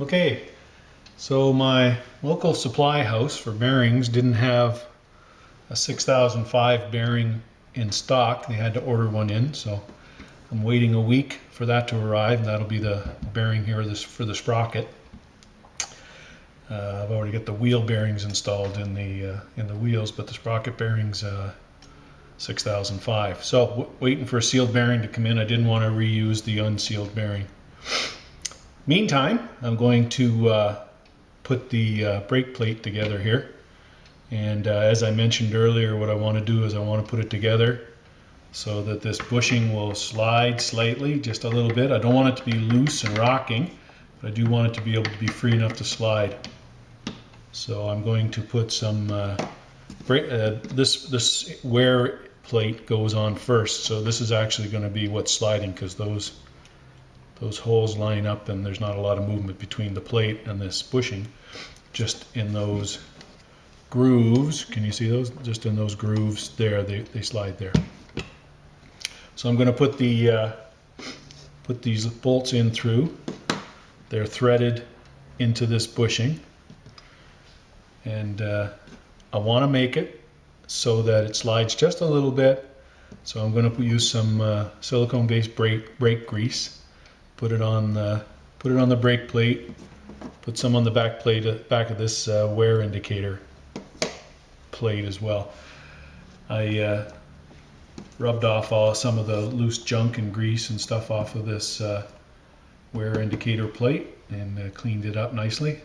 Okay, so my local supply house for bearings didn't have a 6005 bearing in stock. They had to order one in, so I'm waiting a week for that to arrive. That'll be the bearing here for the sprocket. I've already got the wheel bearings installed in the wheels, but the sprocket bearings 6005. So waiting for a sealed bearing to come in. I didn't want to reuse the unsealed bearing. Meantime, I'm going to put the brake plate together here. And as I mentioned earlier, what I want to do is I want to put it together so that this bushing will slide slightly, just a little bit. I don't want it to be loose and rocking, but I do want it to be able to be free enough to slide. So I'm going to put some, this wear plate goes on first. So this is actually going to be what's sliding, because those holes line up and there's not a lot of movement between the plate and this bushing. Just in those grooves, can you see those? Just in those grooves there, they slide there. So I'm going to put put these bolts in through. They're threaded into this bushing, and I want to make it so that it slides just a little bit. So I'm going to use some silicone-based brake grease. Put it on the brake plate. Put some on the back of this wear indicator plate as well. I rubbed off some of the loose junk and grease and stuff off of this wear indicator plate and cleaned it up nicely.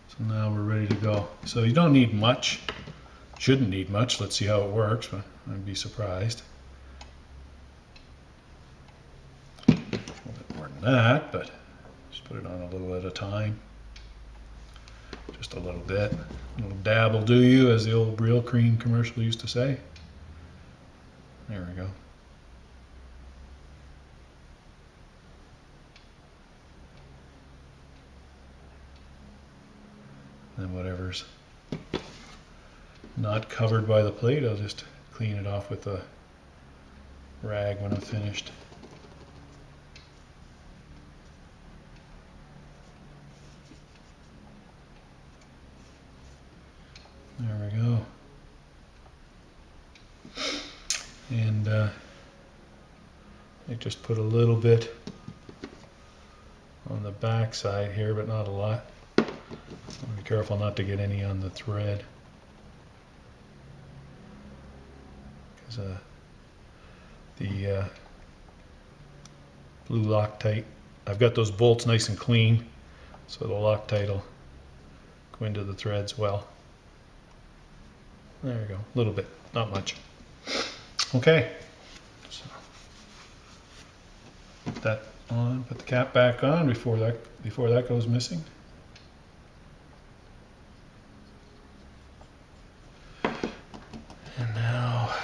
So now we're ready to go. So you don't need much. Shouldn't need much. Let's see how it works, but I'd be surprised. A little bit more than that, but just put it on a little at a time. Just a little bit. A little dab will do you, as the old Real Cream commercial used to say. There we go. And whatever's not covered by the plate, I'll just clean it off with a rag when I'm finished. There we go. And I just put a little bit on the back side here, but not a lot. Be careful not to get any on the thread, because the blue Loctite, I've got those bolts nice and clean, so the Loctite will go into the threads well. There we go, a little bit, not much. Okay, so put that on, put the cap back on before that goes missing. And now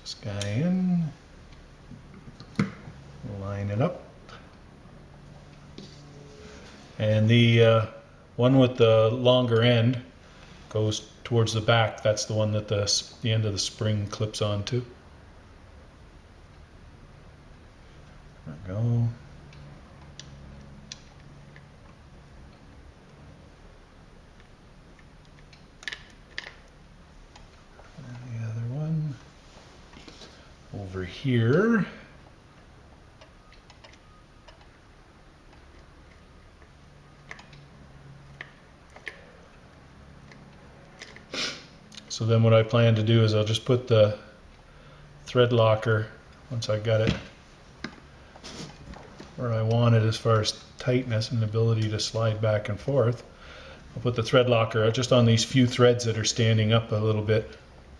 this guy in, line it up. And the one with the longer end goes towards the back. That's the one that the end of the spring clips onto. There we go. And the other one over here. So then what I plan to do is I'll just put the thread locker, once I got it where I want it as far as tightness and ability to slide back and forth, I'll put the thread locker just on these few threads that are standing up a little bit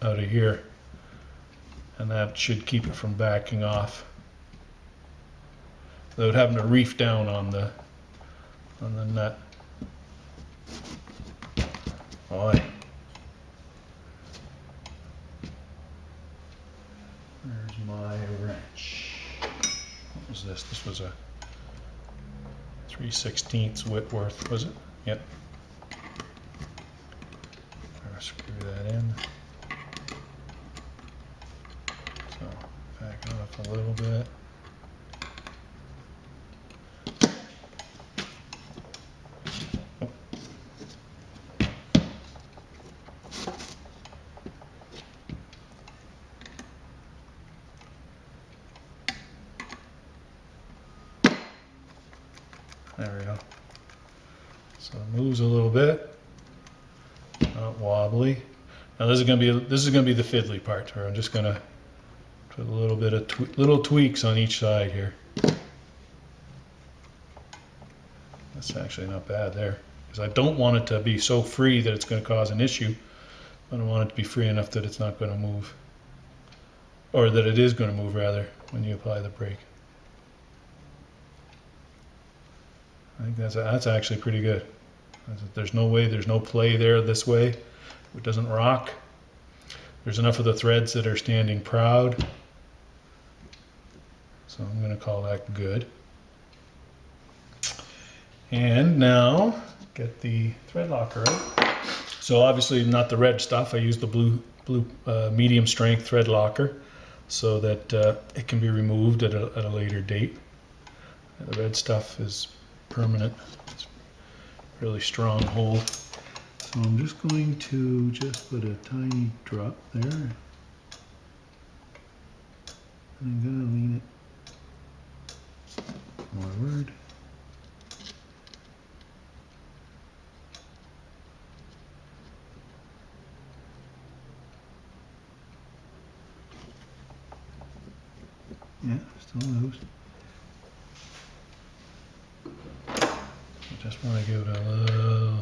out of here. And that should keep it from backing off, without having to reef down on the nut. Boy. There's my wrench. What was this? This was a 3/16 Whitworth, was it? Yep. Screw that in. So a little bit. There we go. So it moves a little bit, not wobbly. Now this is gonna be the fiddly part, where I'm just gonna put a little bit of little tweaks on each side here. That's actually not bad there, because I don't want it to be so free that it's going to cause an issue. I don't want it to be free enough that it's not going to move, or that it is going to move rather when you apply the brake. I think that's actually pretty good. There's no play there this way. It doesn't rock. There's enough of the threads that are standing proud. So I'm going to call that good. And now get the thread locker out. So obviously not the red stuff. I use the blue medium strength thread locker so that it can be removed at a later date. And the red stuff is permanent. It's a really strong hold. So I'm just going to put a tiny drop there. And I'm going to lean it forward. Yeah, still moves. I just want to give it a little.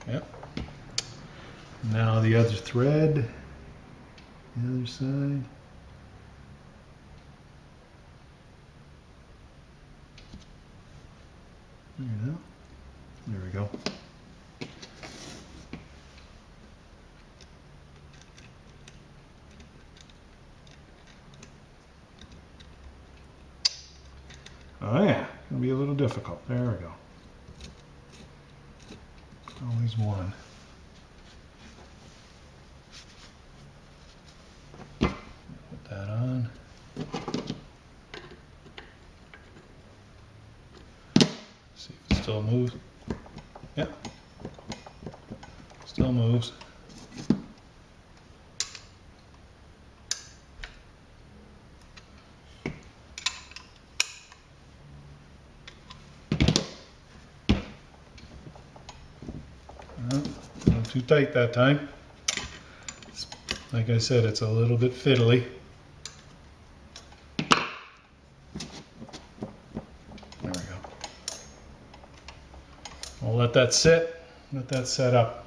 Yep. Now the other thread, the other side. There you go. There we go. Oh yeah, gonna be a little difficult. There we go. Always one. Put that on. See if it still moves. Yeah. Still moves. Not too tight that time. Like I said, it's a little bit fiddly. There we go. I'll let that sit, let that set up.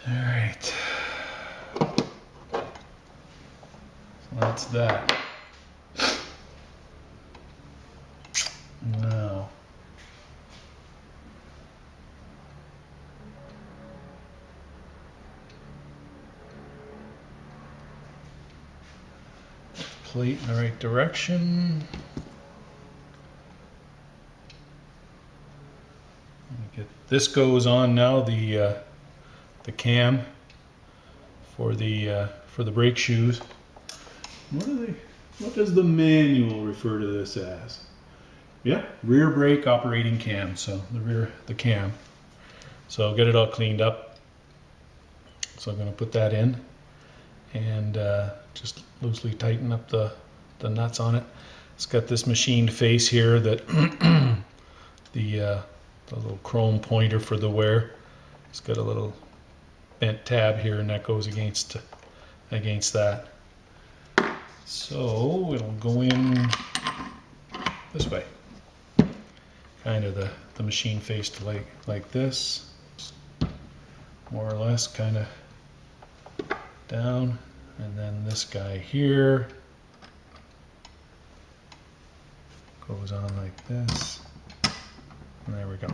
Alright, so that's that. Now, plate in the right direction. This goes on now, the cam for the brake shoes. What does the manual refer to this as? Yeah, rear brake operating cam. So the cam. So I'll get it all cleaned up. So I'm going to put that in and just loosely tighten up the nuts on it. It's got this machined face here that the little chrome pointer for the wear. It's got a little bent tab here, and that goes against that. So it'll go in this way, kind of the machine faced like this, more or less, kind of down, and then this guy here goes on like this, and there we go.